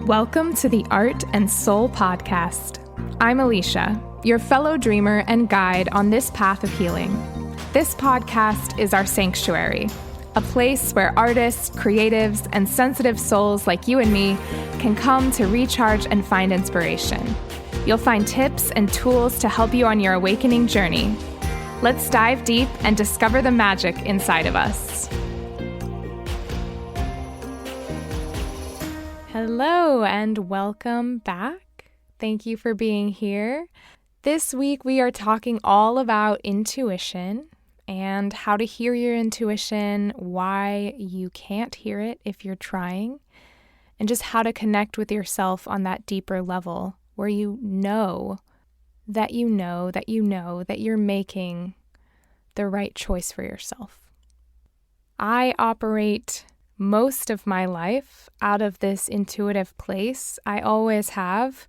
Welcome to the Art and Soul Podcast. I'm Alicia, your fellow dreamer and guide on this path of healing. This podcast is our sanctuary, a place where artists, creatives, and sensitive souls like you and me can come to recharge and find inspiration. You'll find tips and tools to help you on your awakening journey. Let's dive deep and discover the magic inside of us. Hello and welcome back. Thank you for being here. This week we are talking all about intuition and how to hear your intuition, why you can't hear it if you're trying, and just how to connect with yourself on that deeper level where you know that you're making the right choice for yourself. I operate most of my life out of this intuitive place. I always have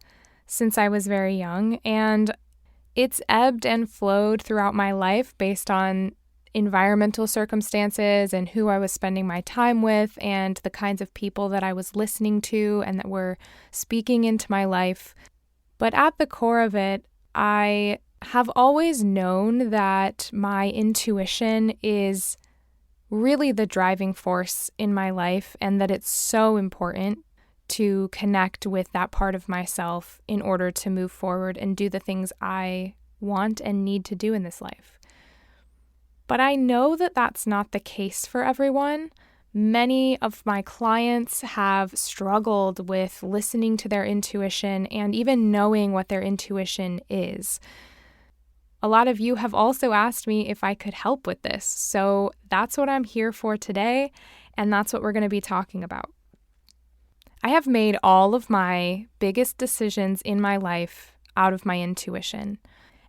since I was very young, and it's ebbed and flowed throughout my life based on environmental circumstances and who I was spending my time with and the kinds of people that I was listening to and that were speaking into my life. But at the core of it, I have always known that my intuition is really the driving force in my life, and that it's so important to connect with that part of myself in order to move forward and do the things I want and need to do in this life. But I know that that's not the case for everyone. Many of my clients have struggled with listening to their intuition and even knowing what their intuition is. A lot of you have also asked me if I could help with this, so that's what I'm here for today, and that's what we're going to be talking about. I have made all of my biggest decisions in my life out of my intuition,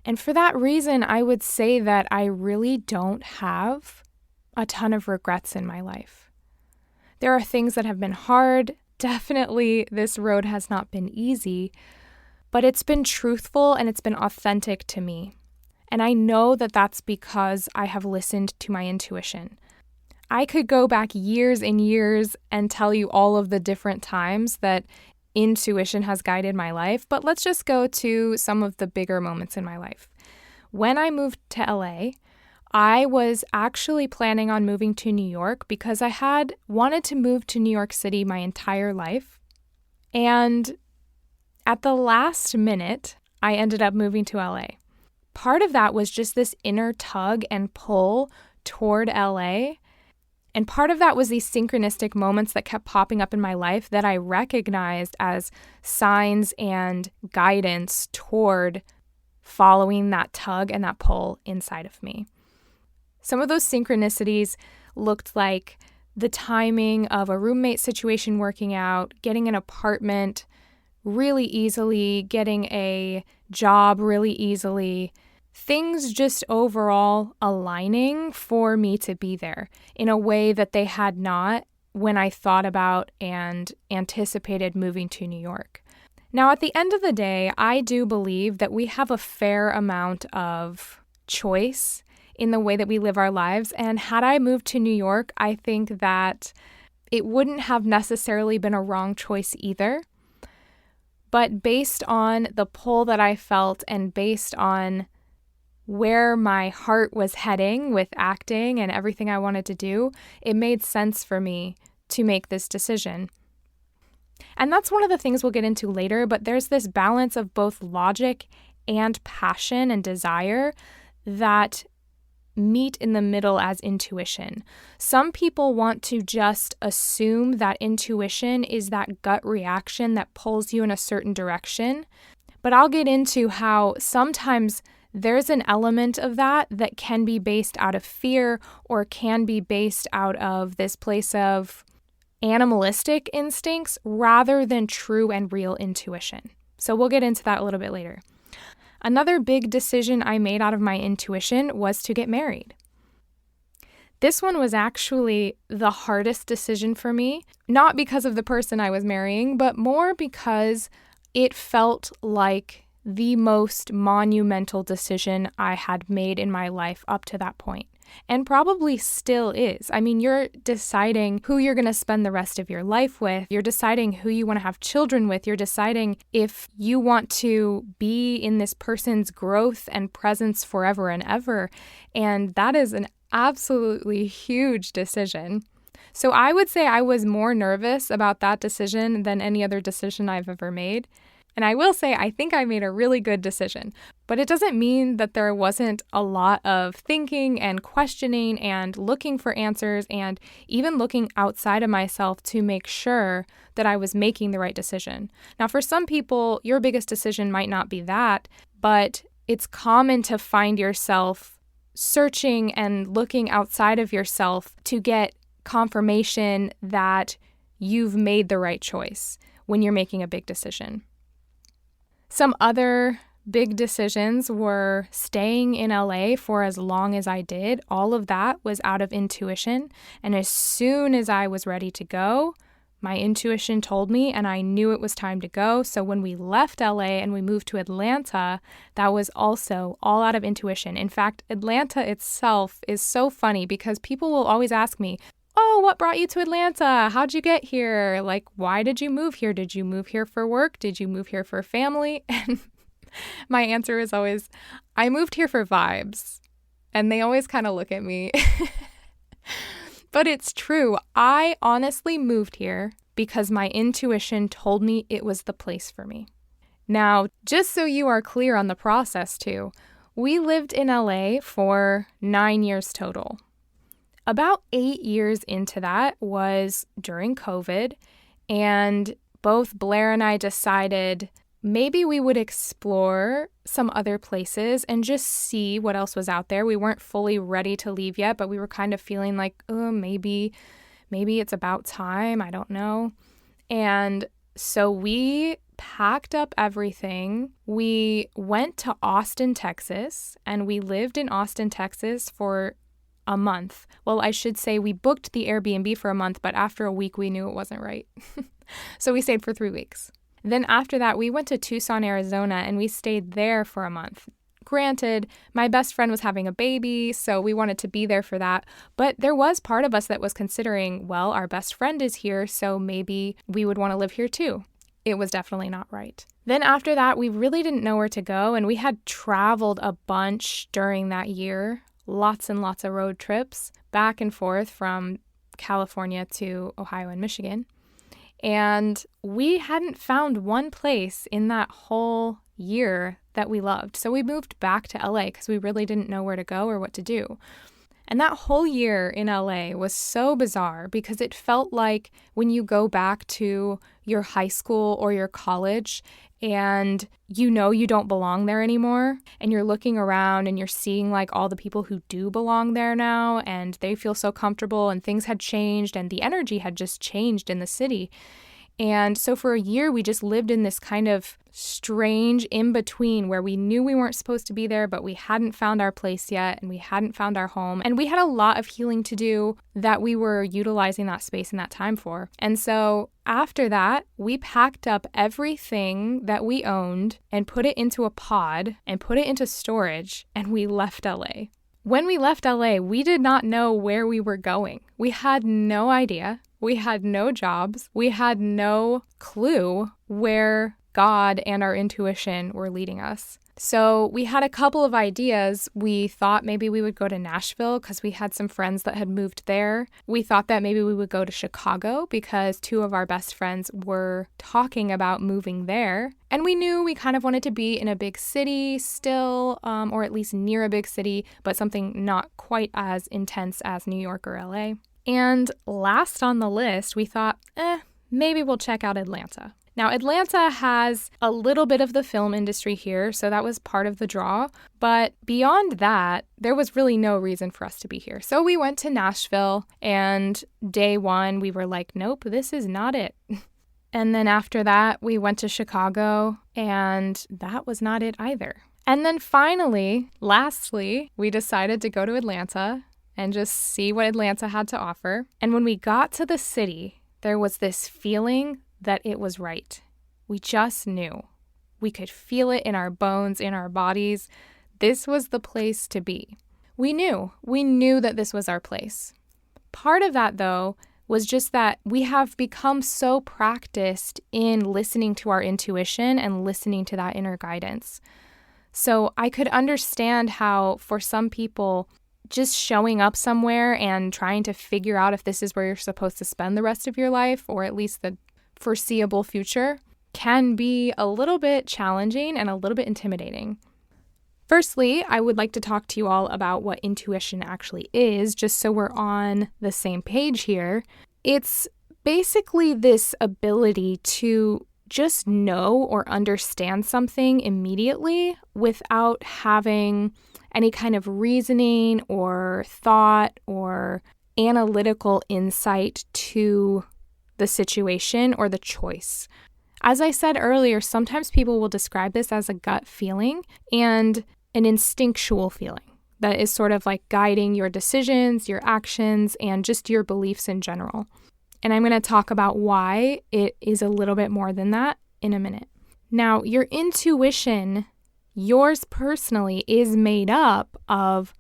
and for that reason, I would say that I really don't have a ton of regrets in my life. There are things that have been hard. Definitely, this road has not been easy, but it's been truthful and it's been authentic to me. And I know that that's because I have listened to my intuition. I could go back years and years and tell you all of the different times that intuition has guided my life, but let's just go to some of the bigger moments in my life. When I moved to LA, I was actually planning on moving to New York because I had wanted to move to New York City my entire life. And at the last minute, I ended up moving to LA. Part of that was just this inner tug and pull toward LA. And part of that was these synchronistic moments that kept popping up in my life that I recognized as signs and guidance toward following that tug and that pull inside of me. Some of those synchronicities looked like the timing of a roommate situation working out, getting an apartment really easily, getting a job really easily, things just overall aligning for me to be there in a way that they had not when I thought about and anticipated moving to New York. Now, at the end of the day, I do believe that we have a fair amount of choice in the way that we live our lives. And had I moved to New York, I think that it wouldn't have necessarily been a wrong choice either. But based on the pull that I felt and based on where my heart was heading with acting and everything I wanted to do, it made sense for me to make this decision. And that's one of the things we'll get into later, but there's this balance of both logic and passion and desire that meet in the middle as intuition. Some people want to just assume that intuition is that gut reaction that pulls you in a certain direction, but I'll get into how sometimes there's an element of that can be based out of fear or can be based out of this place of animalistic instincts rather than true and real intuition. So we'll get into that a little bit later. Another big decision I made out of my intuition was to get married. This one was actually the hardest decision for me, not because of the person I was marrying, but more because it felt like the most monumental decision I had made in my life up to that point. and probably still is. I mean, you're deciding who you're going to spend the rest of your life with. You're deciding who you want to have children with. You're deciding if you want to be in this person's growth and presence forever and ever. And that is an absolutely huge decision. So I would say I was more nervous about that decision than any other decision I've ever made. And I will say I think I made a really good decision, but it doesn't mean that there wasn't a lot of thinking and questioning and looking for answers and even looking outside of myself to make sure that I was making the right decision. Now, for some people, your biggest decision might not be that, but it's common to find yourself searching and looking outside of yourself to get confirmation that you've made the right choice when you're making a big decision. Some other big decisions were staying in LA for as long as I did. All of that was out of intuition. And as soon as I was ready to go, my intuition told me and I knew it was time to go. So when we left LA and we moved to Atlanta, that was also all out of intuition. In fact, Atlanta itself is so funny because people will always ask me, "Oh, what brought you to Atlanta? How'd you get here? Like, why did you move here? Did you move here for work? Did you move here for family?" And my answer is always, I moved here for vibes. And they always kind of look at me. But it's true. I honestly moved here because my intuition told me it was the place for me. Now, just so you are clear on the process too, we lived in LA for 9 years total. About 8 years into that was during COVID, and both Blair and I decided maybe we would explore some other places and just see what else was out there. We weren't fully ready to leave yet, but we were kind of feeling like, oh, maybe it's about time. I don't know. And so we packed up everything. We went to Austin, Texas, and we lived in Austin, Texas for a month. Well, I should say we booked the Airbnb for a month, but after a week, we knew it wasn't right. So we stayed for 3 weeks. Then after that, we went to Tucson, Arizona, and we stayed there for a month. Granted, my best friend was having a baby, so we wanted to be there for that. But there was part of us that was considering, well, our best friend is here, so maybe we would want to live here too. It was definitely not right. Then after that, we really didn't know where to go, and we had traveled a bunch during that year. Lots and lots of road trips back and forth from California to Ohio and Michigan. And we hadn't found one place in that whole year that we loved. So we moved back to LA because we really didn't know where to go or what to do. And that whole year in LA was so bizarre because it felt like when you go back to your high school or your college and you know you don't belong there anymore, and you're looking around and you're seeing like all the people who do belong there now, and they feel so comfortable, and things had changed and the energy had just changed in the city. And so for a year, we just lived in this kind of strange in-between where we knew we weren't supposed to be there, but we hadn't found our place yet, and we hadn't found our home. And we had a lot of healing to do that we were utilizing that space and that time for. And so after that, we packed up everything that we owned and put it into a pod and put it into storage, and we left LA. When we left LA, we did not know where we were going. We had no idea. We had no jobs. We had no clue where God and our intuition were leading us. So we had a couple of ideas. We thought maybe we would go to Nashville because we had some friends that had moved there. We thought that maybe we would go to Chicago because 2 of our best friends were talking about moving there. And we knew we kind of wanted to be in a big city still, or at least near a big city, but something not quite as intense as New York or LA. And last on the list, we thought, maybe we'll check out Atlanta. Now, Atlanta has a little bit of the film industry here, so that was part of the draw. But beyond that, there was really no reason for us to be here. So we went to Nashville, and day 1, we were like, nope, this is not it. And then after that, we went to Chicago, and that was not it either. And then finally, lastly, we decided to go to Atlanta and just see what Atlanta had to offer. And when we got to the city, there was this feeling that it was right. We just knew. We could feel it in our bones, in our bodies. This was the place to be. We knew that this was our place. Part of that, though, was just that we have become so practiced in listening to our intuition and listening to that inner guidance. So I could understand how for some people, just showing up somewhere and trying to figure out if this is where you're supposed to spend the rest of your life, or at least the foreseeable future, can be a little bit challenging and a little bit intimidating. Firstly, I would like to talk to you all about what intuition actually is, just so we're on the same page here. It's basically this ability to just know or understand something immediately without having any kind of reasoning or thought or analytical insight to the situation or the choice. As I said earlier, sometimes people will describe this as a gut feeling and an instinctual feeling that is sort of like guiding your decisions, your actions, and just your beliefs in general. And I'm going to talk about why it is a little bit more than that in a minute. Now, your intuition, yours personally, is made up of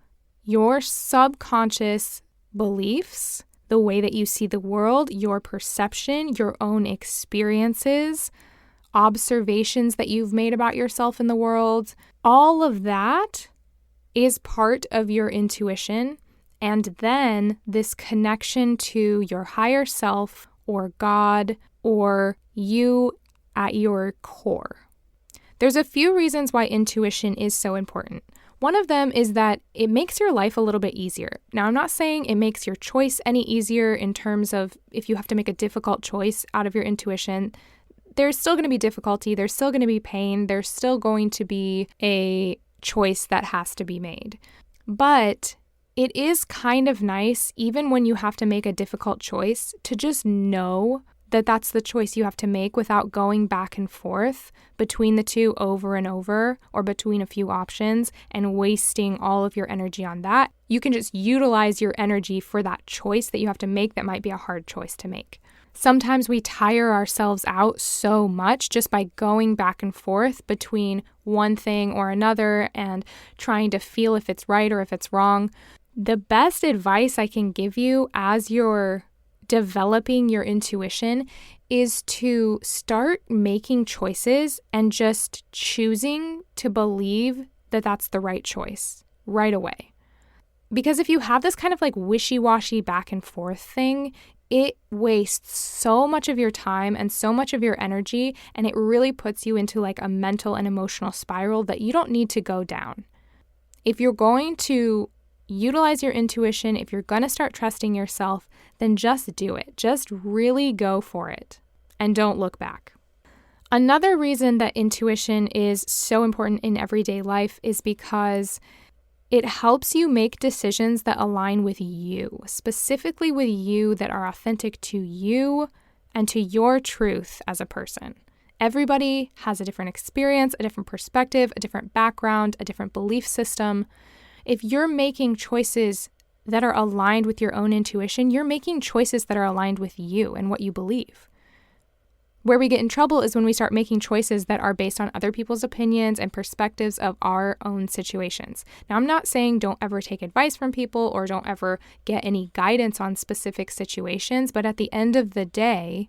your subconscious beliefs, the way that you see the world, your perception, your own experiences, observations that you've made about yourself in the world. All of that is part of your intuition. And then this connection to your higher self or God or you at your core. There's a few reasons why intuition is so important. One of them is that it makes your life a little bit easier. Now, I'm not saying it makes your choice any easier in terms of if you have to make a difficult choice out of your intuition. There's still going to be difficulty. There's still going to be pain. There's still going to be a choice that has to be made. But it is kind of nice, even when you have to make a difficult choice, to just know that that's the choice you have to make without going back and forth between the two over and over, or between a few options and wasting all of your energy on that. You can just utilize your energy for that choice that you have to make that might be a hard choice to make. Sometimes we tire ourselves out so much just by going back and forth between one thing or another and trying to feel if it's right or if it's wrong. The best advice I can give you as you're developing your intuition is to start making choices and just choosing to believe that that's the right choice right away. Because if you have this kind of like wishy-washy back and forth thing, it wastes so much of your time and so much of your energy, and it really puts you into like a mental and emotional spiral that you don't need to go down. If you're going to utilize your intuition, if you're going to start trusting yourself, then just do it. Just really go for it and don't look back. Another reason that intuition is so important in everyday life is because it helps you make decisions that align with you, specifically with you, that are authentic to you and to your truth as a person. Everybody has a different experience, a different perspective, a different background, a different belief system. If you're making choices that are aligned with your own intuition, you're making choices that are aligned with you and what you believe. Where we get in trouble is when we start making choices that are based on other people's opinions and perspectives of our own situations. Now, I'm not saying don't ever take advice from people or don't ever get any guidance on specific situations, but at the end of the day,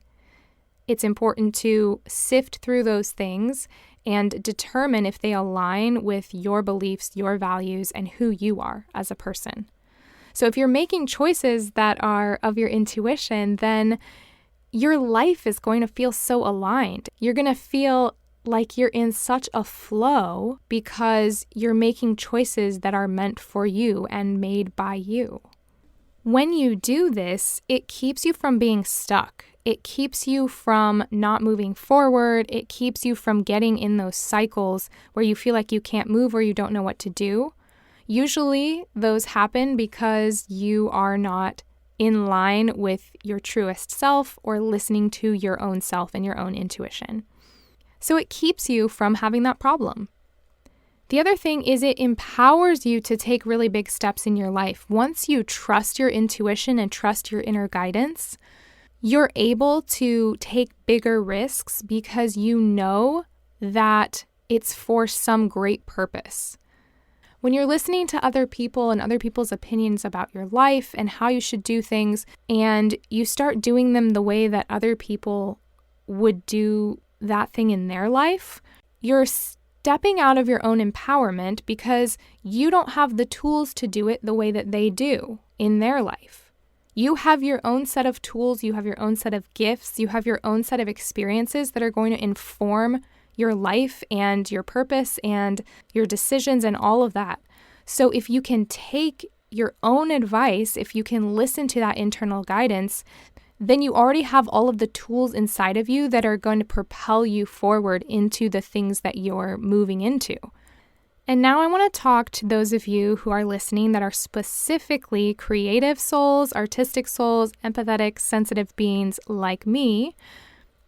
it's important to sift through those things and determine if they align with your beliefs, your values, and who you are as a person. So if you're making choices that are of your intuition, then your life is going to feel so aligned. You're going to feel like you're in such a flow because you're making choices that are meant for you and made by you. When you do this, it keeps you from being stuck. It keeps you from not moving forward. It keeps you from getting in those cycles where you feel like you can't move or you don't know what to do. Usually those happen because you are not in line with your truest self or listening to your own self and your own intuition. So it keeps you from having that problem. The other thing is it empowers you to take really big steps in your life. Once you trust your intuition and trust your inner guidance, you're able to take bigger risks because you know that it's for some great purpose. when you're listening to other people and other people's opinions about your life and how you should do things, and you start doing them the way that other people would do that thing in their life, you're stepping out of your own empowerment because you don't have the tools to do it the way that they do in their life. You have your own set of tools, you have your own set of gifts, you have your own set of experiences that are going to inform your life and your purpose and your decisions and all of that. So if you can take your own advice, if you can listen to that internal guidance, then you already have all of the tools inside of you that are going to propel you forward into the things that you're moving into. And now I want to talk to those of you who are listening that are specifically creative souls, artistic souls, empathetic, sensitive beings like me.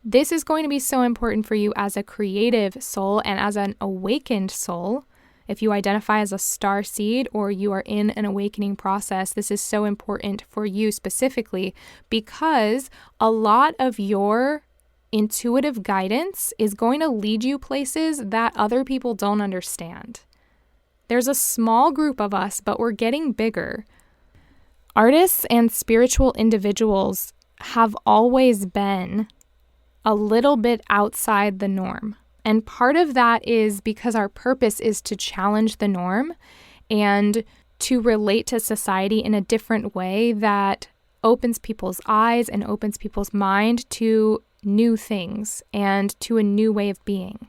This is going to be so important for you as a creative soul and as an awakened soul. If you identify as a star seed or you are in an awakening process, this is so important for you specifically because a lot of your intuitive guidance is going to lead you places that other people don't understand. There's a small group of us, but we're getting bigger. Artists and spiritual individuals have always been a little bit outside the norm. And part of that is because our purpose is to challenge the norm and to relate to society in a different way that opens people's eyes and opens people's mind to new things and to a new way of being.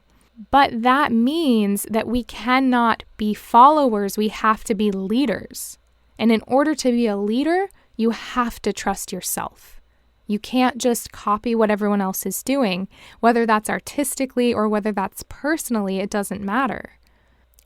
But that means that we cannot be followers, we have to be leaders. And in order to be a leader, you have to trust yourself. You can't just copy what everyone else is doing, whether that's artistically or whether that's personally, it doesn't matter.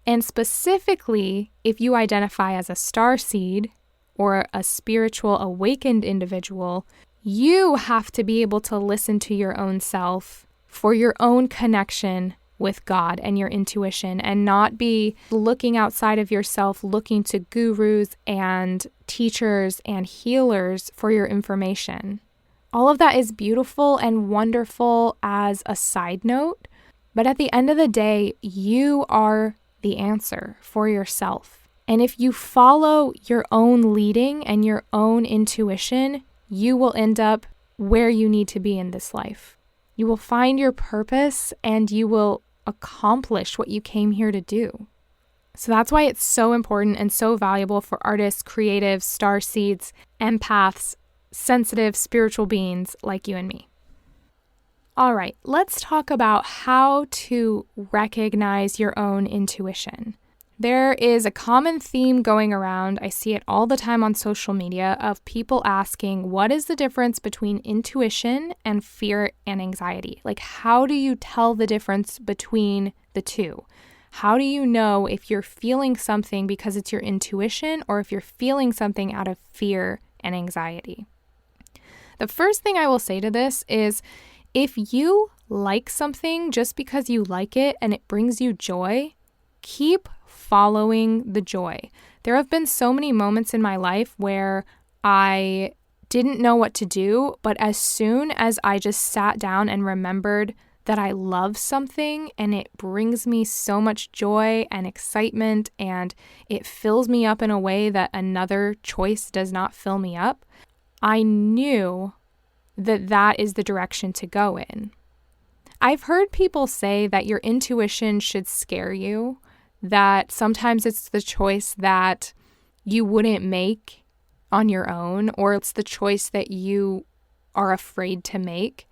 And specifically, if you identify as a star seed or a spiritual awakened individual, you have to be able to listen to your own self for your own connection with God and your intuition and not be looking outside of yourself, looking to gurus and teachers and healers for your information. All of that is beautiful and wonderful as a side note, but at the end of the day, you are the answer for yourself. And if you follow your own leading and your own intuition, you will end up where you need to be in this life. You will find your purpose and you will accomplish what you came here to do. So that's why it's so important and so valuable for artists, creatives, star seeds, empaths, sensitive spiritual beings like you and me. All right, let's talk about how to recognize your own intuition. There is a common theme going around, I see it all the time on social media, of people asking, what is the difference between intuition and fear and anxiety? Like, how do you tell the difference between the two? How do you know if you're feeling something because it's your intuition or if you're feeling something out of fear and anxiety? The first thing I will say to this is, if you like something just because you like it and it brings you joy, keep following the joy. There have been so many moments in my life where I didn't know what to do, but as soon as I just sat down and remembered that I love something and it brings me so much joy and excitement and it fills me up in a way that another choice does not fill me up, I knew that that is the direction to go in. I've heard people say that your intuition should scare you, that sometimes it's the choice that you wouldn't make on your own, or it's the choice that you are afraid to make.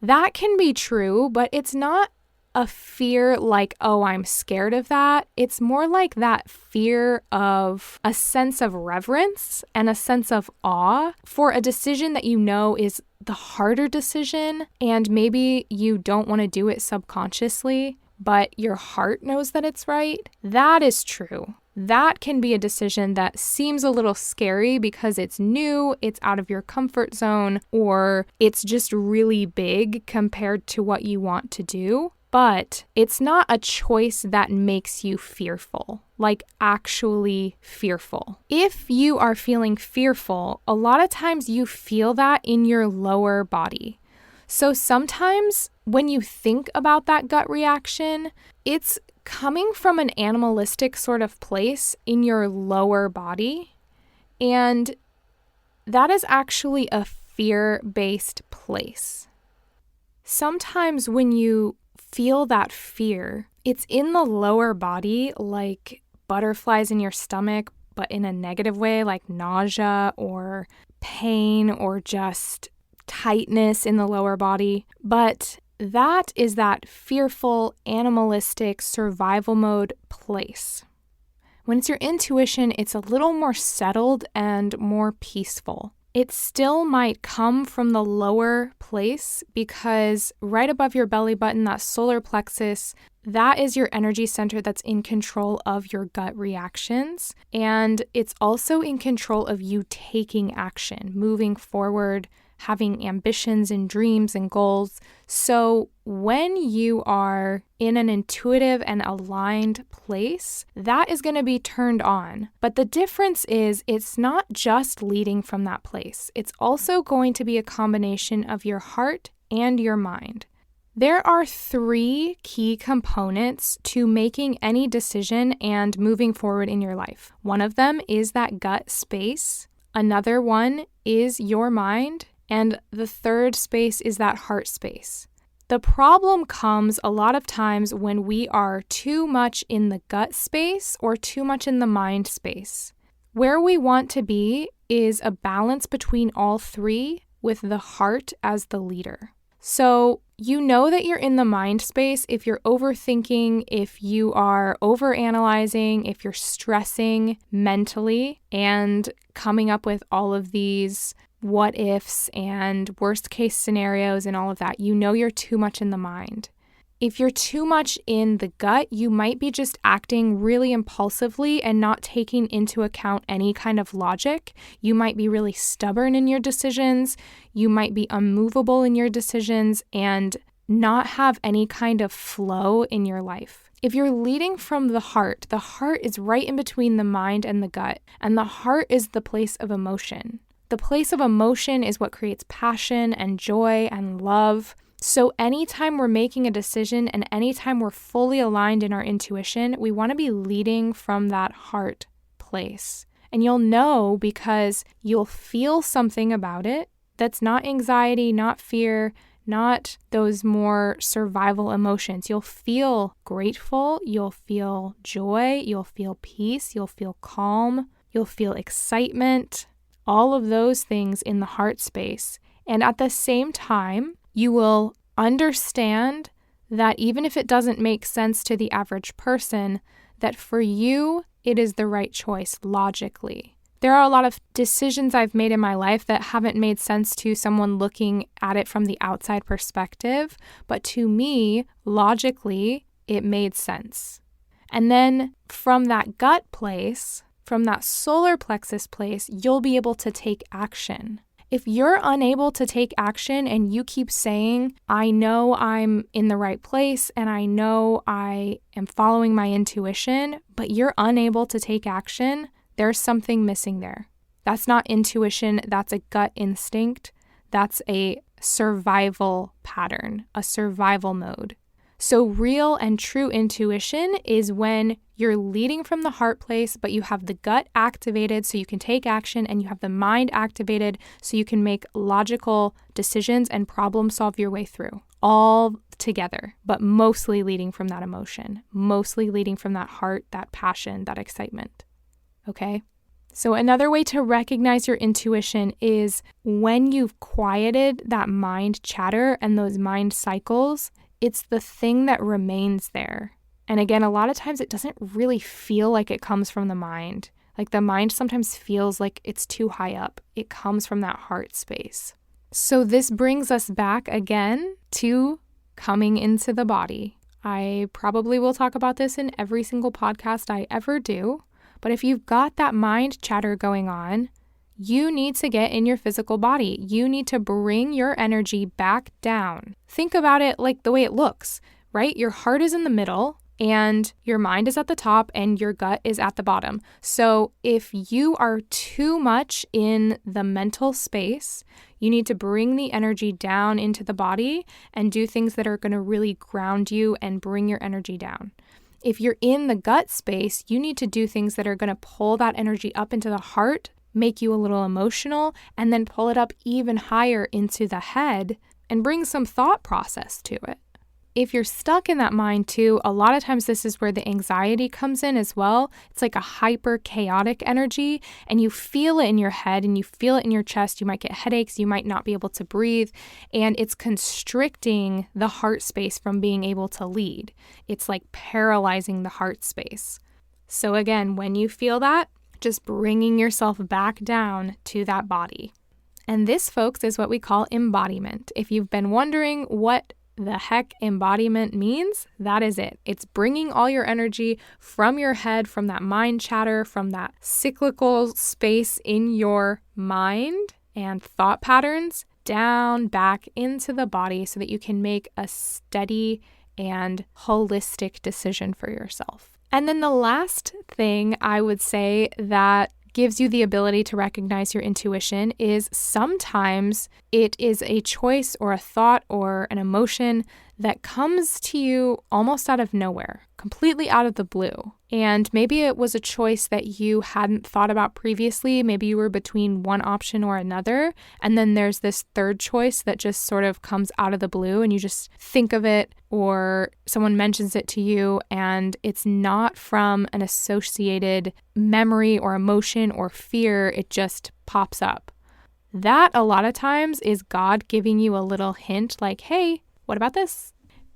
That can be true, but it's not a fear like, oh, I'm scared of that. It's more like that fear of a sense of reverence and a sense of awe for a decision that you know is the harder decision, and maybe you don't want to do it subconsciously, but your heart knows that it's right. That is true. That can be a decision that seems a little scary because it's new, it's out of your comfort zone, or it's just really big compared to what you want to do. But it's not a choice that makes you fearful, like actually fearful. If you are feeling fearful, a lot of times you feel that in your lower body. So sometimes when you think about that gut reaction, it's coming from an animalistic sort of place in your lower body. And that is actually a fear-based place. Sometimes when you feel that fear, it's in the lower body, like butterflies in your stomach, but in a negative way, like nausea or pain or just tightness in the lower body. But that is that fearful, animalistic survival mode place. When it's your intuition, it's a little more settled and more peaceful. It still might come from the lower place because right above your belly button, that solar plexus, that is your energy center that's in control of your gut reactions. And it's also in control of you taking action, moving forward, having ambitions and dreams and goals. So when you are in an intuitive and aligned place, that is going to be turned on. But the difference is it's not just leading from that place. It's also going to be a combination of your heart and your mind. There are 3 key components to making any decision and moving forward in your life. One of them is that gut space. Another one is your mind. And the third space is that heart space. The problem comes a lot of times when we are too much in the gut space or too much in the mind space. Where we want to be is a balance between all 3 with the heart as the leader. So you know that you're in the mind space if you're overthinking, if you are overanalyzing, if you're stressing mentally and coming up with all of these what ifs and worst case scenarios and all of that. You know you're too much in the mind. If you're too much in the gut, you might be just acting really impulsively and not taking into account any kind of logic. You might be really stubborn in your decisions. You might be unmovable in your decisions and not have any kind of flow in your life. If you're leading from the heart is right in between the mind and the gut, and the heart is the place of emotion. The place of emotion is what creates passion and joy and love. So anytime we're making a decision and anytime we're fully aligned in our intuition, we want to be leading from that heart place. And you'll know because you'll feel something about it that's not anxiety, not fear, not those more survival emotions. You'll feel grateful, you'll feel joy, you'll feel peace, you'll feel calm, you'll feel excitement. All of those things in the heart space. And at the same time, you will understand that even if it doesn't make sense to the average person, that for you, it is the right choice logically. There are a lot of decisions I've made in my life that haven't made sense to someone looking at it from the outside perspective, but to me, logically, it made sense. And then from that gut place, from that solar plexus place, you'll be able to take action. If you're unable to take action and you keep saying, I know I'm in the right place and I know I am following my intuition, but you're unable to take action, there's something missing there. That's not intuition, that's a gut instinct. That's a survival pattern, a survival mode. So real and true intuition is when you're leading from the heart place, but you have the gut activated so you can take action, and you have the mind activated so you can make logical decisions and problem solve your way through. All together, but mostly leading from that emotion, mostly leading from that heart, that passion, that excitement. Okay? So another way to recognize your intuition is when you've quieted that mind chatter and those mind cycles, it's the thing that remains there. And again, a lot of times it doesn't really feel like it comes from the mind. Like the mind sometimes feels like it's too high up. It comes from that heart space. So this brings us back again to coming into the body. I probably will talk about this in every single podcast I ever do. But if you've got that mind chatter going on, you need to get in your physical body. You need to bring your energy back down. Think about it like the way it looks, right? Your heart is in the middle and your mind is at the top and your gut is at the bottom. So if you are too much in the mental space, you need to bring the energy down into the body and do things that are going to really ground you and bring your energy down. If you're in the gut space, you need to do things that are going to pull that energy up into the heart, make you a little emotional, and then pull it up even higher into the head and bring some thought process to it. If you're stuck in that mind too, a lot of times this is where the anxiety comes in as well. It's like a hyper chaotic energy, and you feel it in your head and you feel it in your chest. You might get headaches, you might not be able to breathe, and it's constricting the heart space from being able to lead. It's like paralyzing the heart space. So again, when you feel that, just bringing yourself back down to that body. And this, folks, is what we call embodiment. If you've been wondering what the heck embodiment means, that is it. It's bringing all your energy from your head, from that mind chatter, from that cyclical space in your mind and thought patterns, down back into the body so that you can make a steady and holistic decision for yourself. And then the last thing I would say that gives you the ability to recognize your intuition is sometimes it is a choice or a thought or an emotion that comes to you almost out of nowhere, completely out of the blue. And maybe it was a choice that you hadn't thought about previously. Maybe you were between one option or another. And then there's this third choice that just sort of comes out of the blue and you just think of it or someone mentions it to you and it's not from an associated memory or emotion or fear. It just pops up. That a lot of times is God giving you a little hint like, hey, what about this?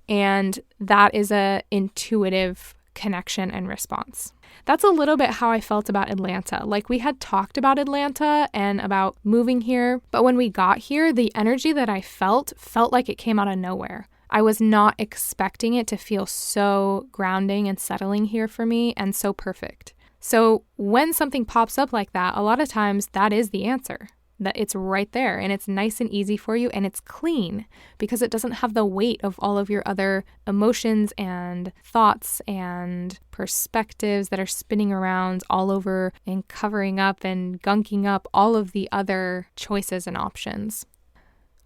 And that is a intuitive connection and response. That's a little bit how I felt about Atlanta. Like we had talked about Atlanta and about moving here, but when we got here, the energy that I felt like it came out of nowhere. I was not expecting it to feel so grounding and settling here for me and so perfect. So when something pops up like that, a lot of times that is the answer. That it's right there and it's nice and easy for you and it's clean because it doesn't have the weight of all of your other emotions and thoughts and perspectives that are spinning around all over and covering up and gunking up all of the other choices and options.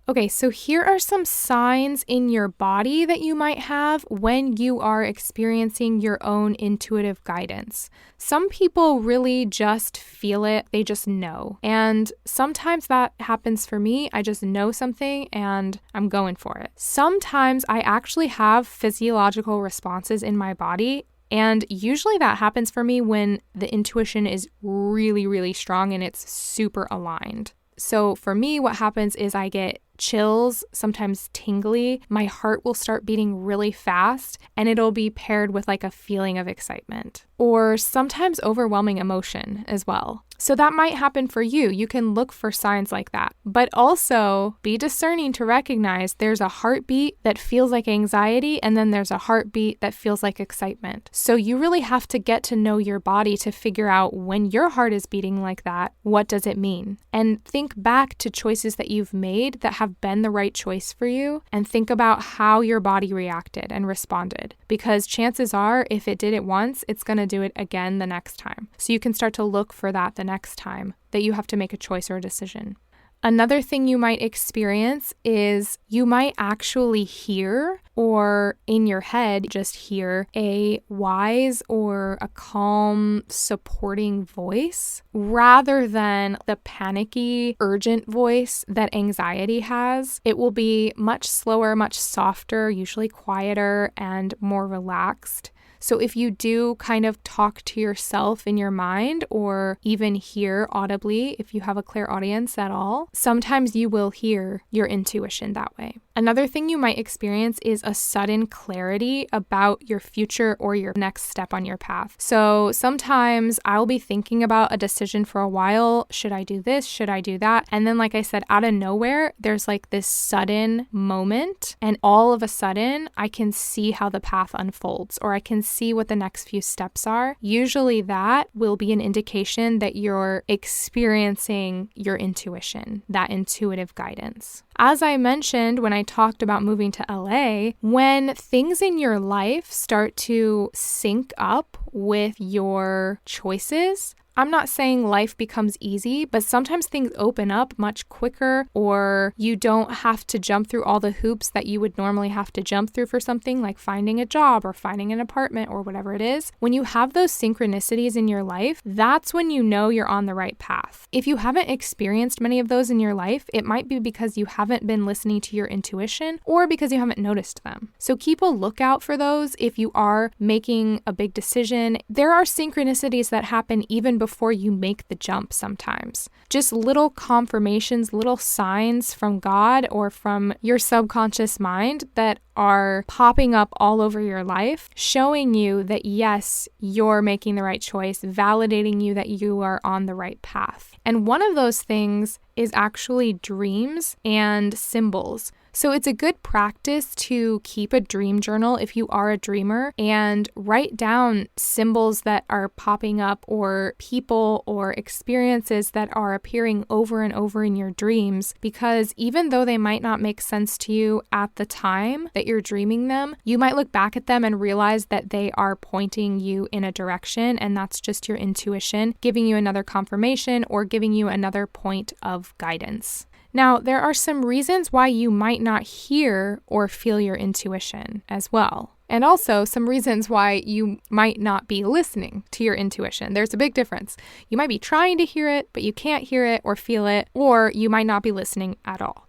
Okay, so here are some signs in your body that you might have when you are experiencing your own intuitive guidance. Some people really just feel it, they just know. And sometimes that happens for me. I just know something and I'm going for it. Sometimes I actually have physiological responses in my body. And usually that happens for me when the intuition is really, really strong and it's super aligned. So for me, what happens is I get chills, sometimes tingly. My heart will start beating really fast and it'll be paired with like a feeling of excitement or sometimes overwhelming emotion as well. So that might happen for you. You can look for signs like that, but also be discerning to recognize there's a heartbeat that feels like anxiety and then there's a heartbeat that feels like excitement. So you really have to get to know your body to figure out when your heart is beating like that, what does it mean? And think back to choices that you've made that have been the right choice for you and think about how your body reacted and responded. Because chances are, if it did it once, it's going to do it again the next time. So you can start to look for that the next time that you have to make a choice or a decision. Another thing you might experience is you might actually hear or in your head just hear a wise or a calm, supporting voice rather than the panicky, urgent voice that anxiety has. It will be much slower, much softer, usually quieter and more relaxed. So if you do kind of talk to yourself in your mind or even hear audibly, if you have a clairaudience at all, sometimes you will hear your intuition that way. Another thing you might experience is a sudden clarity about your future or your next step on your path. So sometimes I'll be thinking about a decision for a while. Should I do this? Should I do that? And then, like I said, out of nowhere, there's like this sudden moment. And all of a sudden, I can see how the path unfolds or I can see what the next few steps are. Usually that will be an indication that you're experiencing your intuition, that intuitive guidance. As I mentioned when I talked about moving to LA, when things in your life start to sync up with your choices, I'm not saying life becomes easy, but sometimes things open up much quicker, or you don't have to jump through all the hoops that you would normally have to jump through for something like finding a job or finding an apartment or whatever it is. When you have those synchronicities in your life, that's when you know you're on the right path. If you haven't experienced many of those in your life, it might be because you haven't been listening to your intuition or because you haven't noticed them. So keep a lookout for those if you are making a big decision. There are synchronicities that happen even before you make the jump sometimes. Just little confirmations, little signs from God or from your subconscious mind that are popping up all over your life, showing you that yes, you're making the right choice, validating you that you are on the right path. And one of those things is actually dreams and symbols. So it's a good practice to keep a dream journal if you are a dreamer and write down symbols that are popping up or people or experiences that are appearing over and over in your dreams, because even though they might not make sense to you at the time that you're dreaming them, you might look back at them and realize that they are pointing you in a direction, and that's just your intuition giving you another confirmation or giving you another point of guidance. Now, there are some reasons why you might not hear or feel your intuition as well. And also some reasons why you might not be listening to your intuition. There's a big difference. You might be trying to hear it, but you can't hear it or feel it, or you might not be listening at all.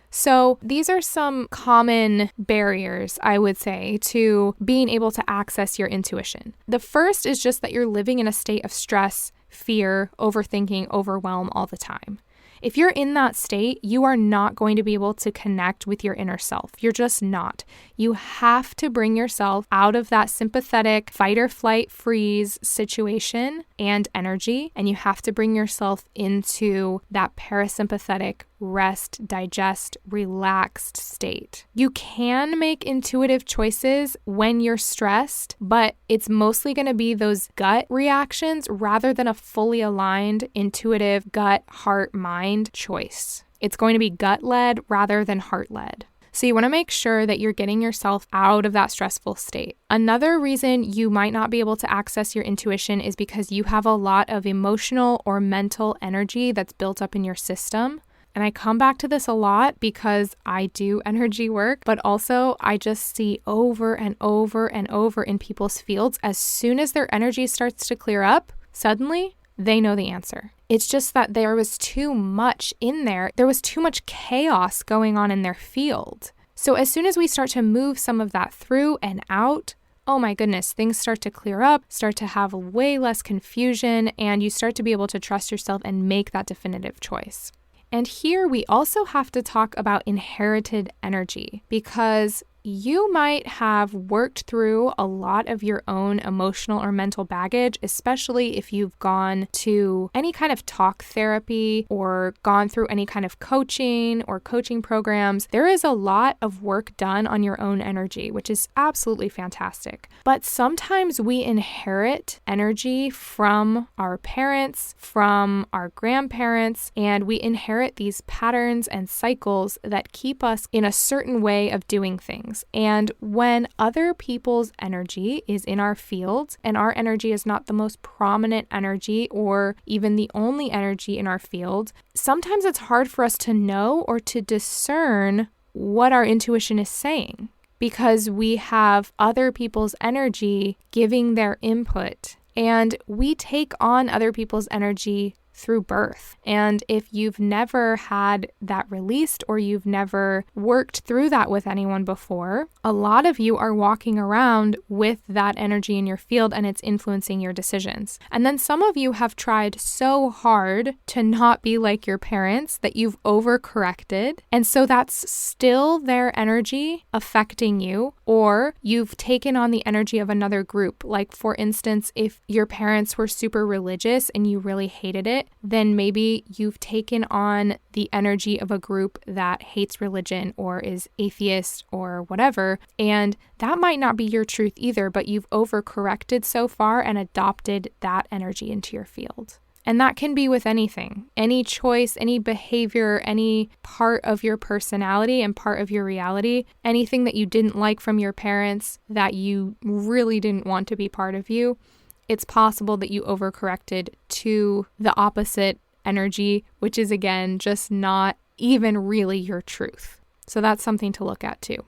So these are some common barriers, I would say, to being able to access your intuition. The first is just that you're living in a state of stress, fear, overthinking, overwhelm all the time. If you're in that state, you are not going to be able to connect with your inner self. You're just not. You have to bring yourself out of that sympathetic fight or flight freeze situation and energy, and you have to bring yourself into that parasympathetic rest, digest, relaxed state. You can make intuitive choices when you're stressed, but it's mostly going to be those gut reactions rather than a fully aligned, intuitive gut, heart, mind choice. It's going to be gut-led rather than heart-led. So you want to make sure that you're getting yourself out of that stressful state. Another reason you might not be able to access your intuition is because you have a lot of emotional or mental energy that's built up in your system. And I come back to this a lot because I do energy work, but also I just see over and over and over in people's fields, as soon as their energy starts to clear up, suddenly they know the answer. It's just that there was too much in there. There was too much chaos going on in their field. So as soon as we start to move some of that through and out, oh my goodness, things start to clear up, start to have way less confusion, and you start to be able to trust yourself and make that definitive choice. And here we also have to talk about inherited energy, because you might have worked through a lot of your own emotional or mental baggage, especially if you've gone to any kind of talk therapy or gone through any kind of coaching or coaching programs. There is a lot of work done on your own energy, which is absolutely fantastic. But sometimes we inherit energy from our parents, from our grandparents, and we inherit these patterns and cycles that keep us in a certain way of doing things. And when other people's energy is in our field and our energy is not the most prominent energy or even the only energy in our field, sometimes it's hard for us to know or to discern what our intuition is saying, because we have other people's energy giving their input, and we take on other people's energy through birth. And if you've never had that released or you've never worked through that with anyone before, a lot of you are walking around with that energy in your field and it's influencing your decisions. And then some of you have tried so hard to not be like your parents that you've overcorrected. And so that's still their energy affecting you, or you've taken on the energy of another group. Like, for instance, if your parents were super religious and you really hated it, then maybe you've taken on the energy of a group that hates religion or is atheist or whatever, and that might not be your truth either, but you've overcorrected so far and adopted that energy into your field. And that can be with anything, any choice, any behavior, any part of your personality and part of your reality, anything that you didn't like from your parents that you really didn't want to be part of you. it's possible that you overcorrected to the opposite energy, which is again just not even really your truth. So that's something to look at too.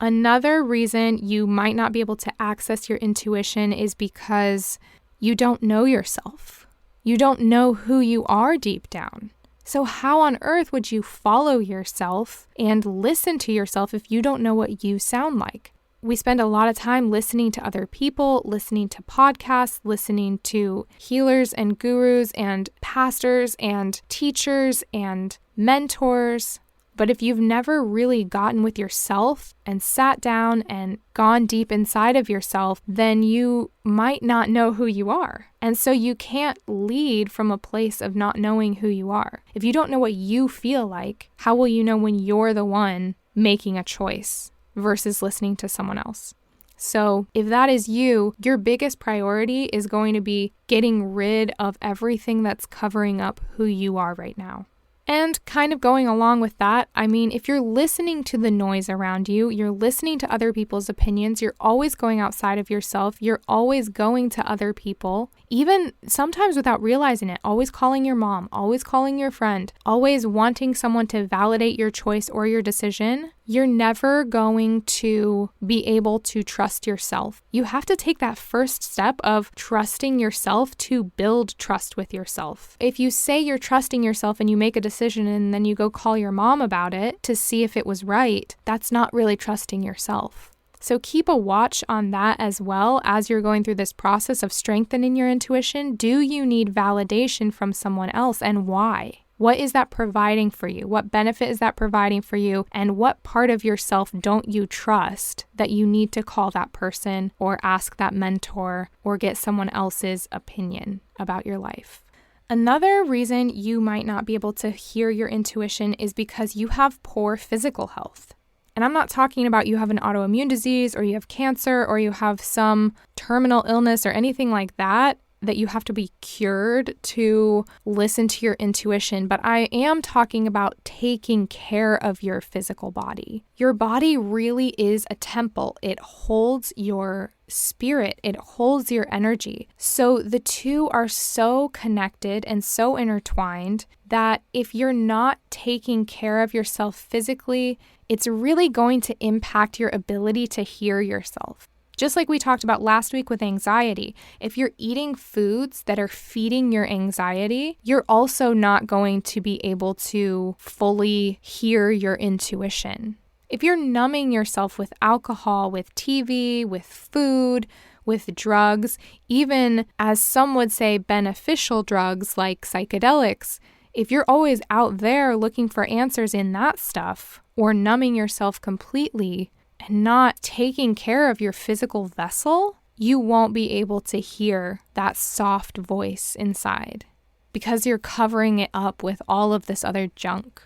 Another reason you might not be able to access your intuition is because you don't know yourself. You don't know who you are deep down. So how on earth would you follow yourself and listen to yourself if you don't know what you sound like? We spend a lot of time listening to other people, listening to podcasts, listening to healers and gurus and pastors and teachers and mentors. But if you've never really gotten with yourself and sat down and gone deep inside of yourself, then you might not know who you are. And so you can't lead from a place of not knowing who you are. If you don't know what you feel like, how will you know when you're the one making a choice versus listening to someone else? So if that is you, your biggest priority is going to be getting rid of everything that's covering up who you are right now. And kind of going along with that, I mean, if you're listening to the noise around you, you're listening to other people's opinions, you're always going outside of yourself, you're always going to other people, even sometimes without realizing it, always calling your mom, always calling your friend, always wanting someone to validate your choice or your decision, you're never going to be able to trust yourself. You have to take that first step of trusting yourself to build trust with yourself. If you say you're trusting yourself and you make a decision and then you go call your mom about it to see if it was right, that's not really trusting yourself. So keep a watch on that as well as you're going through this process of strengthening your intuition. Do you need validation from someone else, and why? What is that providing for you? What benefit is that providing for you? And what part of yourself don't you trust that you need to call that person or ask that mentor or get someone else's opinion about your life? Another reason you might not be able to hear your intuition is because you have poor physical health. And I'm not talking about you have an autoimmune disease or you have cancer or you have some terminal illness or anything like that you have to be cured to listen to your intuition, but I am talking about taking care of your physical body. Your body really is a temple. It holds your spirit. It holds your energy. So the two are so connected and so intertwined that if you're not taking care of yourself physically, it's really going to impact your ability to hear yourself. Just like we talked about last week with anxiety, if you're eating foods that are feeding your anxiety, you're also not going to be able to fully hear your intuition. If you're numbing yourself with alcohol, with TV, with food, with drugs, even as some would say beneficial drugs like psychedelics, if you're always out there looking for answers in that stuff or numbing yourself completely, and not taking care of your physical vessel, you won't be able to hear that soft voice inside because you're covering it up with all of this other junk.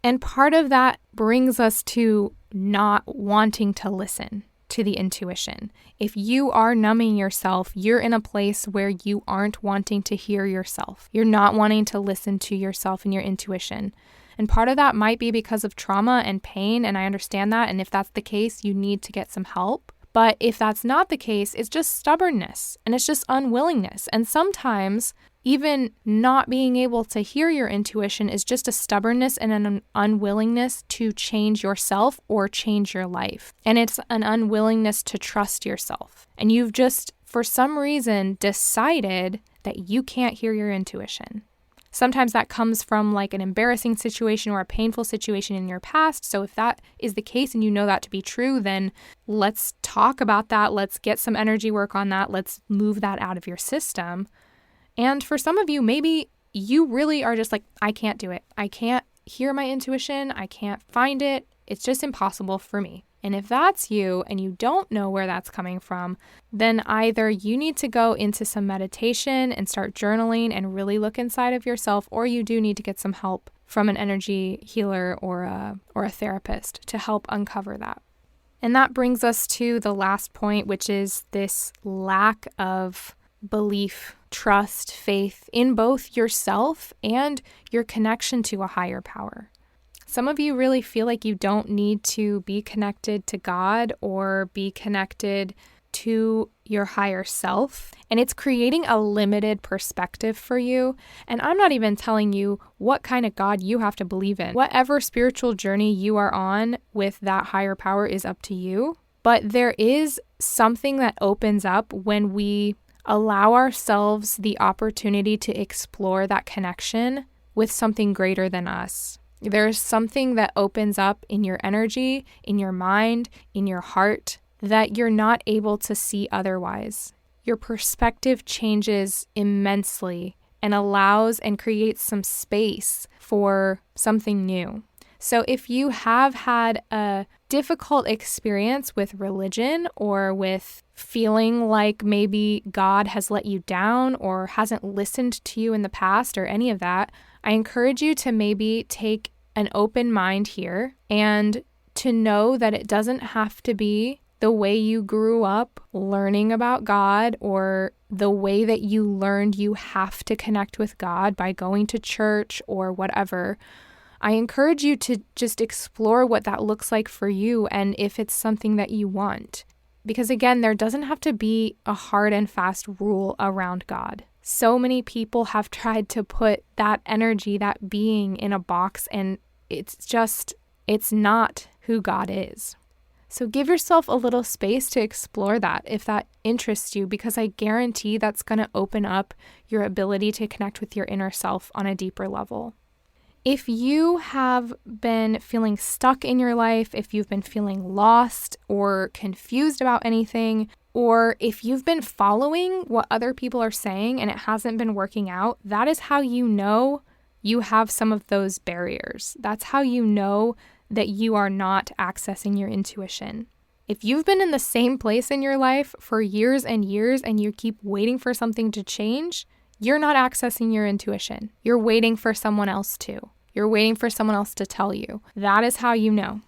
And part of that brings us to not wanting to listen to the intuition. If you are numbing yourself, you're in a place where you aren't wanting to hear yourself. You're not wanting to listen to yourself and your intuition. And part of that might be because of trauma and pain, and I understand that. And if that's the case, you need to get some help. But if that's not the case, it's just stubbornness and it's just unwillingness. And sometimes even not being able to hear your intuition is just a stubbornness and an unwillingness to change yourself or change your life. And it's an unwillingness to trust yourself. And you've just, for some reason, decided that you can't hear your intuition. Sometimes that comes from like an embarrassing situation or a painful situation in your past. So if that is the case and you know that to be true, then let's talk about that. Let's get some energy work on that. Let's move that out of your system. And for some of you, maybe you really are just like, I can't do it. I can't hear my intuition. I can't find it. It's just impossible for me. And if that's you and you don't know where that's coming from, then either you need to go into some meditation and start journaling and really look inside of yourself, or you do need to get some help from an energy healer or a therapist to help uncover that. And that brings us to the last point, which is this lack of belief, trust, faith in both yourself and your connection to a higher power. Some of you really feel like you don't need to be connected to God or be connected to your higher self, and it's creating a limited perspective for you. And I'm not even telling you what kind of God you have to believe in. Whatever spiritual journey you are on with that higher power is up to you. But there is something that opens up when we allow ourselves the opportunity to explore that connection with something greater than us. There's something that opens up in your energy, in your mind, in your heart that you're not able to see otherwise. Your perspective changes immensely and allows and creates some space for something new. So if you have had a difficult experience with religion or with feeling like maybe God has let you down or hasn't listened to you in the past or any of that, I encourage you to maybe take an open mind here and to know that it doesn't have to be the way you grew up learning about God or the way that you learned you have to connect with God by going to church or whatever. I encourage you to just explore what that looks like for you and if it's something that you want. Because again, there doesn't have to be a hard and fast rule around God. So many people have tried to put that energy, that being in a box, and it's not who God is. So give yourself a little space to explore that if that interests you, because I guarantee that's going to open up your ability to connect with your inner self on a deeper level. If you have been feeling stuck in your life, if you've been feeling lost or confused about anything, or if you've been following what other people are saying and it hasn't been working out, that is how you know you have some of those barriers. That's how you know that you are not accessing your intuition. If you've been in the same place in your life for years and years and you keep waiting for something to change, you're not accessing your intuition. You're waiting for someone else to. You're waiting for someone else to tell you. That is how you know.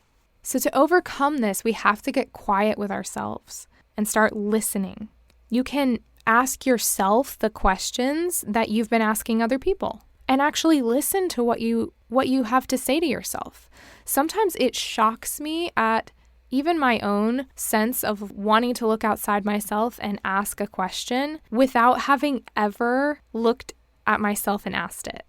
So to overcome this, we have to get quiet with ourselves and start listening. You can ask yourself the questions that you've been asking other people and actually listen to what you have to say to yourself. Sometimes it shocks me at even my own sense of wanting to look outside myself and ask a question without having ever looked at myself and asked it.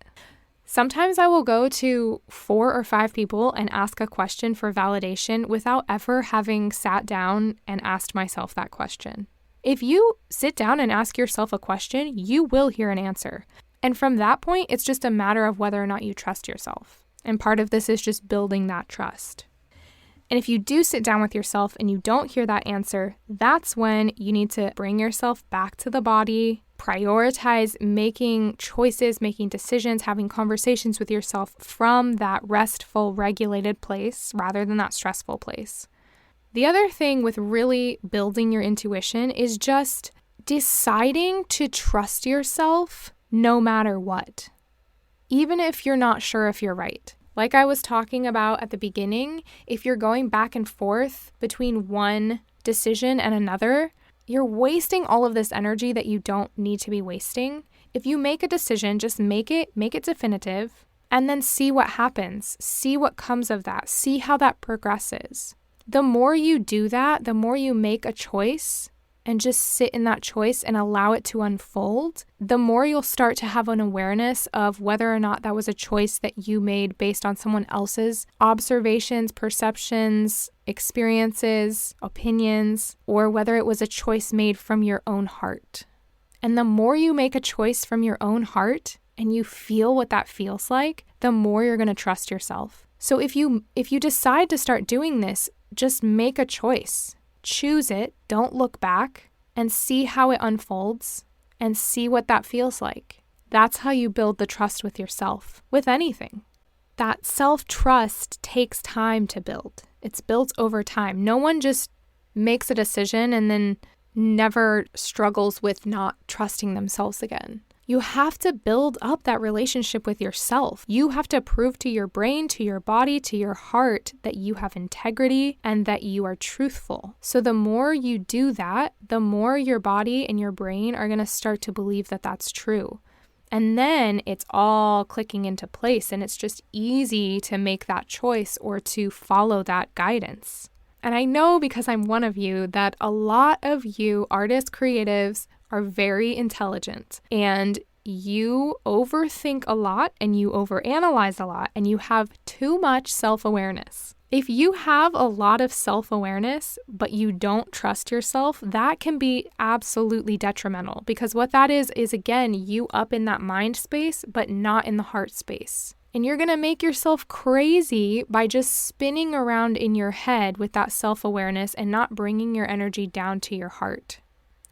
Sometimes I will go to 4 or 5 people and ask a question for validation without ever having sat down and asked myself that question. If you sit down and ask yourself a question, you will hear an answer. And from that point, it's just a matter of whether or not you trust yourself. And part of this is just building that trust. And if you do sit down with yourself and you don't hear that answer, that's when you need to bring yourself back to the body, prioritize making choices, making decisions, having conversations with yourself from that restful, regulated place rather than that stressful place. The other thing with really building your intuition is just deciding to trust yourself no matter what, even if you're not sure if you're right. Like I was talking about at the beginning, if you're going back and forth between one decision and another, you're wasting all of this energy that you don't need to be wasting. If you make a decision, just make it definitive, and then see what happens. See what comes of that. See how that progresses. The more you do that, the more you make a choice and just sit in that choice and allow it to unfold, the more you'll start to have an awareness of whether or not that was a choice that you made based on someone else's observations, perceptions, experiences, opinions, or whether it was a choice made from your own heart. And the more you make a choice from your own heart and you feel what that feels like, the more you're going to trust yourself. So if you decide to start doing this, just make a choice. Choose it, don't look back, and see how it unfolds and see what that feels like. That's how you build the trust with yourself, with anything. That self-trust takes time to build. It's built over time. No one just makes a decision and then never struggles with not trusting themselves again. You have to build up that relationship with yourself. You have to prove to your brain, to your body, to your heart that you have integrity and that you are truthful. So the more you do that, the more your body and your brain are going to start to believe that that's true. And then it's all clicking into place and it's just easy to make that choice or to follow that guidance. And I know because I'm one of you that a lot of you artists, creatives are very intelligent and you overthink a lot and you overanalyze a lot and you have too much self-awareness. If you have a lot of self-awareness, but you don't trust yourself, that can be absolutely detrimental because what that is again, you up in that mind space, but not in the heart space. And you're going to make yourself crazy by just spinning around in your head with that self-awareness and not bringing your energy down to your heart.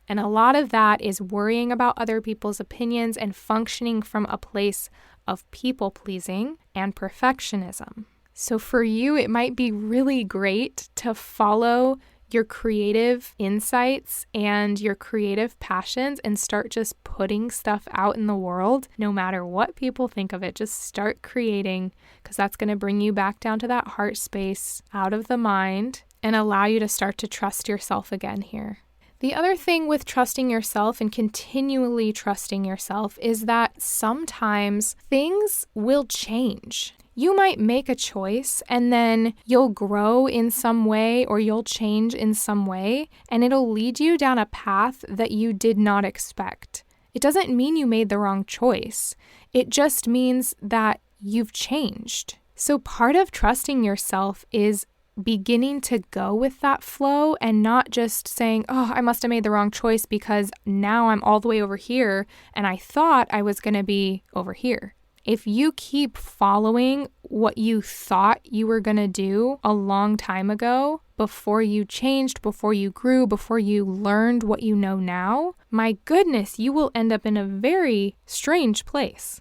And a lot of that is worrying about other people's opinions and functioning from a place of people-pleasing and perfectionism. So for you, it might be really great to follow your creative insights and your creative passions and start just putting stuff out in the world, no matter what people think of it. Just start creating because that's going to bring you back down to that heart space, out of the mind, and allow you to start to trust yourself again here. The other thing with trusting yourself and continually trusting yourself is that sometimes things will change. You might make a choice and then you'll grow in some way or you'll change in some way and it'll lead you down a path that you did not expect. It doesn't mean you made the wrong choice. It just means that you've changed. So part of trusting yourself is beginning to go with that flow and not just saying, oh, I must have made the wrong choice because now I'm all the way over here and I thought I was going to be over here. If you keep following what you thought you were going to do a long time ago, before you changed, before you grew, before you learned what you know now, my goodness, you will end up in a very strange place.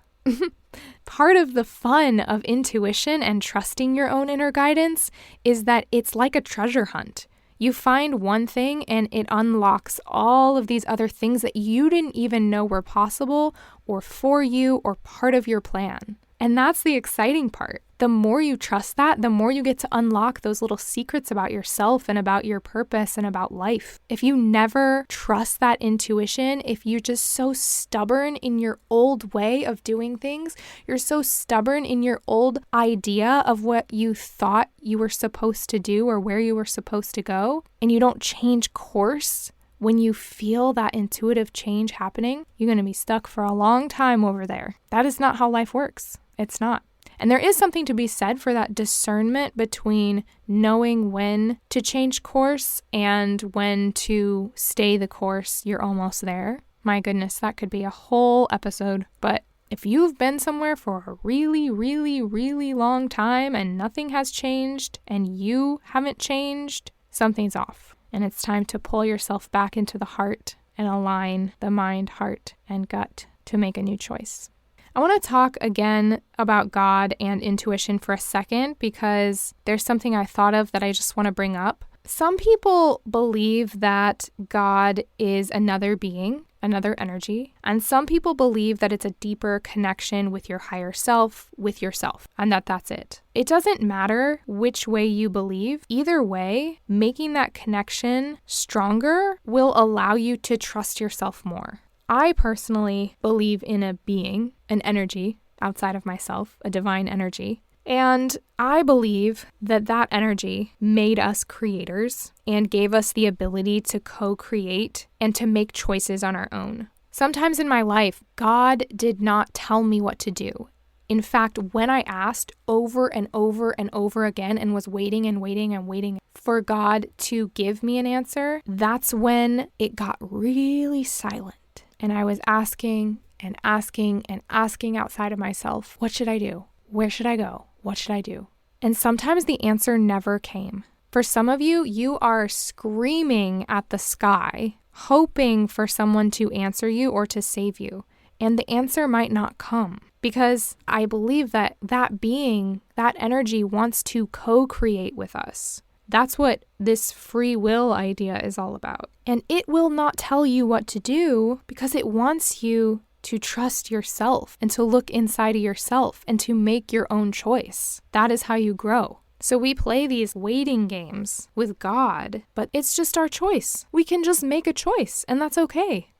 Part of the fun of intuition and trusting your own inner guidance is that it's like a treasure hunt. You find one thing and it unlocks all of these other things that you didn't even know were possible or for you or part of your plan. And that's the exciting part. The more you trust that, the more you get to unlock those little secrets about yourself and about your purpose and about life. If you never trust that intuition, if you're just so stubborn in your old way of doing things, you're so stubborn in your old idea of what you thought you were supposed to do or where you were supposed to go, and you don't change course, when you feel that intuitive change happening, you're going to be stuck for a long time over there. That is not how life works. It's not. And there is something to be said for that discernment between knowing when to change course and when to stay the course you're almost there. My goodness, that could be a whole episode. But if you've been somewhere for a really, really, really long time and nothing has changed and you haven't changed, something's off. And it's time to pull yourself back into the heart and align the mind, heart, and gut to make a new choice. I want to talk again about God and intuition for a second because there's something I thought of that I just want to bring up. Some people believe that God is another being, another energy, and some people believe that it's a deeper connection with your higher self, with yourself, and that's it. It doesn't matter which way you believe. Either way, making that connection stronger will allow you to trust yourself more. I personally believe in a being, an energy outside of myself, a divine energy. And I believe that that energy made us creators and gave us the ability to co-create and to make choices on our own. Sometimes in my life, God did not tell me what to do. In fact, when I asked over and over and over again and was waiting and waiting and waiting for God to give me an answer, that's when it got really silent. And I was asking and asking and asking outside of myself, what should I do? Where should I go? What should I do? And sometimes the answer never came. For some of you, you are screaming at the sky, hoping for someone to answer you or to save you. And the answer might not come because I believe that that being, that energy wants to co-create with us. That's what this free will idea is all about. And it will not tell you what to do because it wants you to trust yourself and to look inside of yourself and to make your own choice. That is how you grow. So we play these waiting games with God, but it's just our choice. We can just make a choice, and that's okay.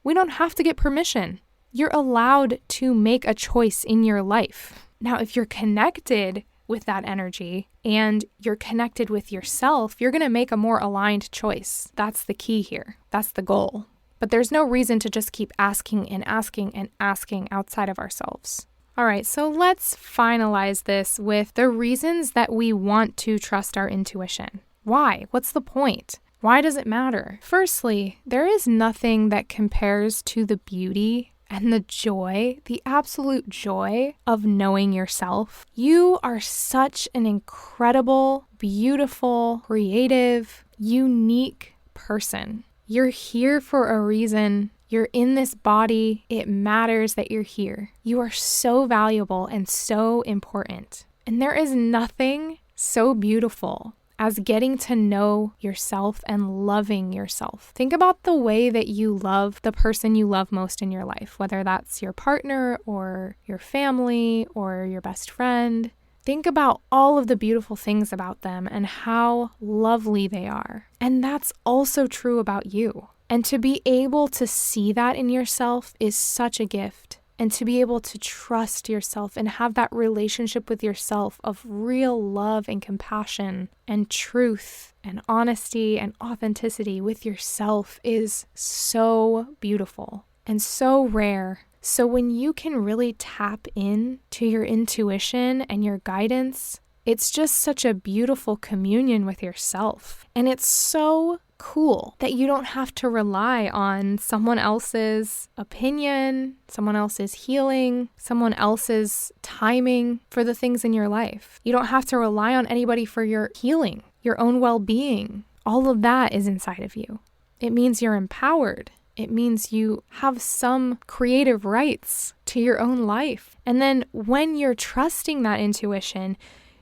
We don't have to get permission. You're allowed to make a choice in your life. Now, if you're connected with that energy and you're connected with yourself, you're going to make a more aligned choice. That's the key here. That's the goal. But there's no reason to just keep asking and asking and asking outside of ourselves. All right, so let's finalize this with the reasons that we want to trust our intuition. Why? What's the point? Why does it matter? Firstly, there is nothing that compares to the beauty and the joy, the absolute joy of knowing yourself. You are such an incredible, beautiful, creative, unique person. You're here for a reason. You're in this body. It matters that you're here. You are so valuable and so important. And there is nothing so beautiful as getting to know yourself and loving yourself. Think about the way that you love the person you love most in your life, whether that's your partner or your family or your best friend. Think about all of the beautiful things about them and how lovely they are. And that's also true about you. And to be able to see that in yourself is such a gift. And to be able to trust yourself and have that relationship with yourself of real love and compassion and truth and honesty and authenticity with yourself is so beautiful and so rare. So when you can really tap in to your intuition and your guidance, it's just such a beautiful communion with yourself. And it's so cool that you don't have to rely on someone else's opinion, someone else's healing, someone else's timing for the things in your life. You don't have to rely on anybody for your healing, your own well-being. All of that is inside of you. It means you're empowered. It means you have some creative rights to your own life. And then when you're trusting that intuition,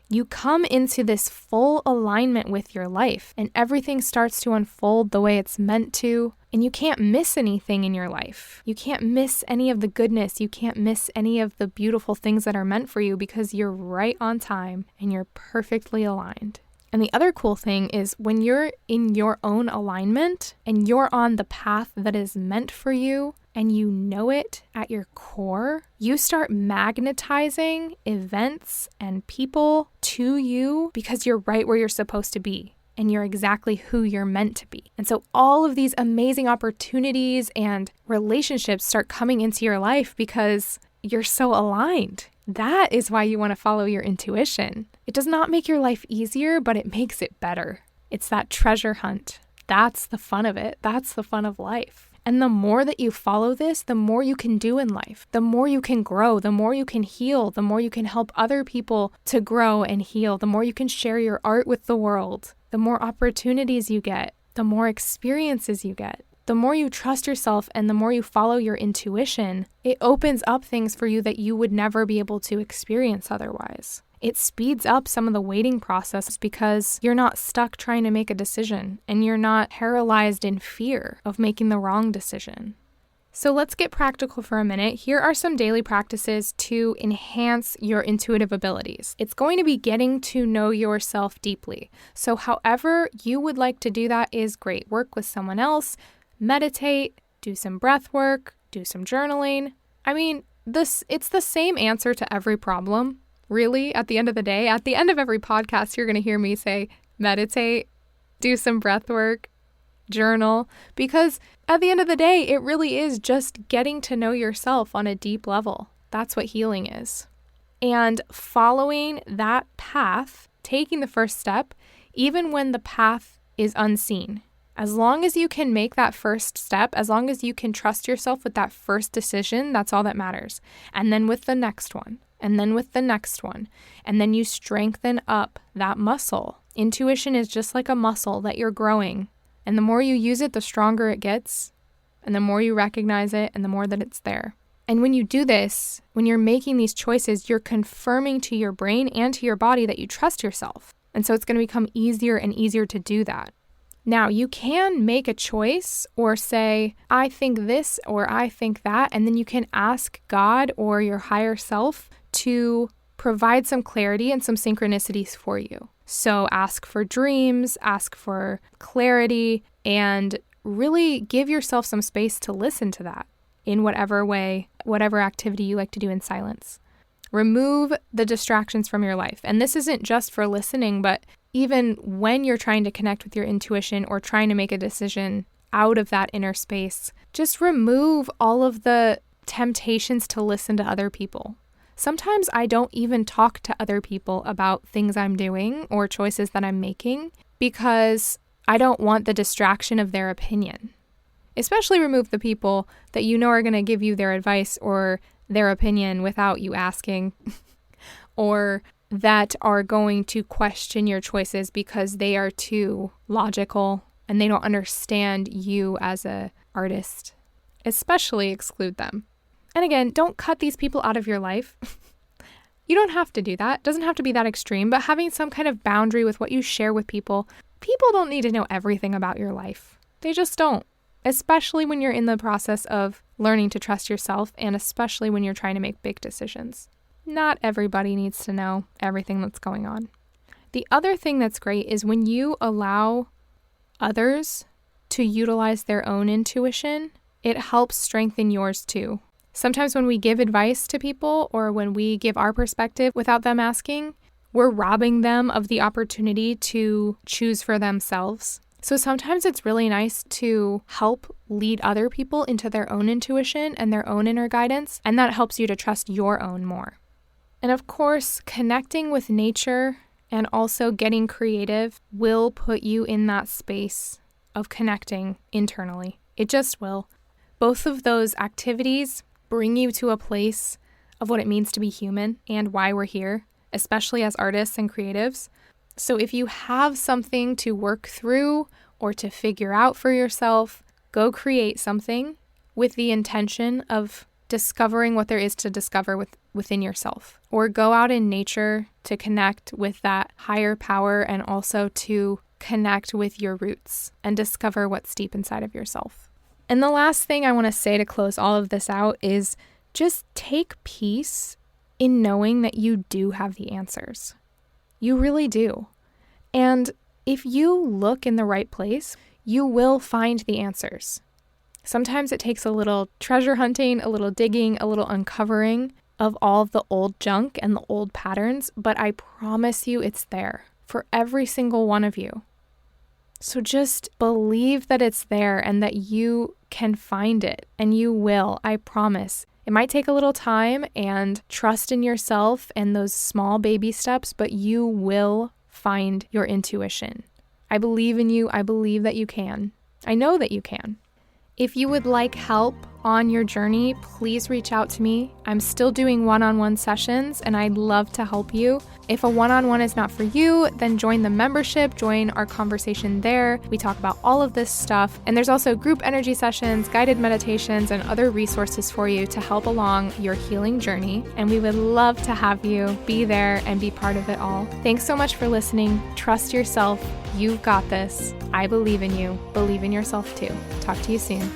you come into this full alignment with your life and everything starts to unfold the way it's meant to, and you can't miss anything in your life. You can't miss any of the goodness. You can't miss any of the beautiful things that are meant for you because you're right on time and you're perfectly aligned. And the other cool thing is when you're in your own alignment and you're on the path that is meant for you, and you know it at your core, you start magnetizing events and people to you because you're right where you're supposed to be and you're exactly who you're meant to be. And so all of these amazing opportunities and relationships start coming into your life because you're so aligned. That is why you want to follow your intuition. It does not make your life easier, but it makes it better. It's that treasure hunt. That's the fun of it. That's the fun of life. And the more that you follow this, the more you can do in life, the more you can grow, the more you can heal, the more you can help other people to grow and heal, the more you can share your art with the world, the more opportunities you get, the more experiences you get. The more you trust yourself and the more you follow your intuition, it opens up things for you that you would never be able to experience otherwise. It speeds up some of the waiting process because you're not stuck trying to make a decision and you're not paralyzed in fear of making the wrong decision. So let's get practical for a minute. Here are some daily practices to enhance your intuitive abilities. It's going to be getting to know yourself deeply. So however you would like to do that is great. Work with someone else, meditate, do some breath work, do some journaling. I mean, it's the same answer to every problem. Really, at the end of the day, at the end of every podcast, you're going to hear me say, meditate, do some breath work, journal, because at the end of the day, it really is just getting to know yourself on a deep level. That's what healing is. And following that path, taking the first step, even when the path is unseen. As long as you can make that first step, as long as you can trust yourself with that first decision, that's all that matters. And then with the next one. And then with the next one. And then you strengthen up that muscle. Intuition is just like a muscle that you're growing. And the more you use it, the stronger it gets. And the more you recognize it, and the more that it's there. And when you do this, when you're making these choices, you're confirming to your brain and to your body that you trust yourself. And so it's going to become easier and easier to do that. Now, you can make a choice or say, I think this or I think that, and then you can ask God or your higher self to provide some clarity and some synchronicities for you. So ask for dreams, ask for clarity, and really give yourself some space to listen to that in whatever way, whatever activity you like to do in silence. Remove the distractions from your life. And this isn't just for listening, but even when you're trying to connect with your intuition or trying to make a decision out of that inner space, just remove all of the temptations to listen to other people. Sometimes I don't even talk to other people about things I'm doing or choices that I'm making because I don't want the distraction of their opinion. Especially remove the people that you know are going to give you their advice or their opinion without you asking, or that are going to question your choices because they are too logical and they don't understand you as an artist. Especially exclude them. And again, don't cut these people out of your life. You don't have to do that. It doesn't have to be that extreme, but having some kind of boundary with what you share with people. People don't need to know everything about your life. They just don't. Especially when you're in the process of learning to trust yourself, and especially when you're trying to make big decisions. Not everybody needs to know everything that's going on. The other thing that's great is when you allow others to utilize their own intuition, it helps strengthen yours too. Sometimes when we give advice to people or when we give our perspective without them asking, we're robbing them of the opportunity to choose for themselves. So sometimes it's really nice to help lead other people into their own intuition and their own inner guidance, and that helps you to trust your own more. And of course, connecting with nature and also getting creative will put you in that space of connecting internally. It just will. Both of those activities bring you to a place of what it means to be human and why we're here, especially as artists and creatives. So if you have something to work through or to figure out for yourself, go create something with the intention of discovering what there is to discover within yourself. Or go out in nature to connect with that higher power and also to connect with your roots and discover what's deep inside of yourself. And the last thing I want to say to close all of this out is just take peace in knowing that you do have the answers. You really do. And if you look in the right place, you will find the answers. Sometimes it takes a little treasure hunting, a little digging, a little uncovering of all of the old junk and the old patterns, but I promise you it's there for every single one of you. So just believe that it's there and that you can find it, and you will, I promise. It might take a little time and trust in yourself and those small baby steps, but you will find your intuition. I believe in you. I believe that you can. I know that you can. If you would like help on your journey, please reach out to me. I'm still doing one-on-one sessions and I'd love to help you. If a one-on-one is not for you, then join the membership, join our conversation there. We talk about all of this stuff. And there's also group energy sessions, guided meditations, and other resources for you to help along your healing journey. And we would love to have you be there and be part of it all. Thanks so much for listening. Trust yourself. You've got this. I believe in you. Believe in yourself too. Talk to you soon.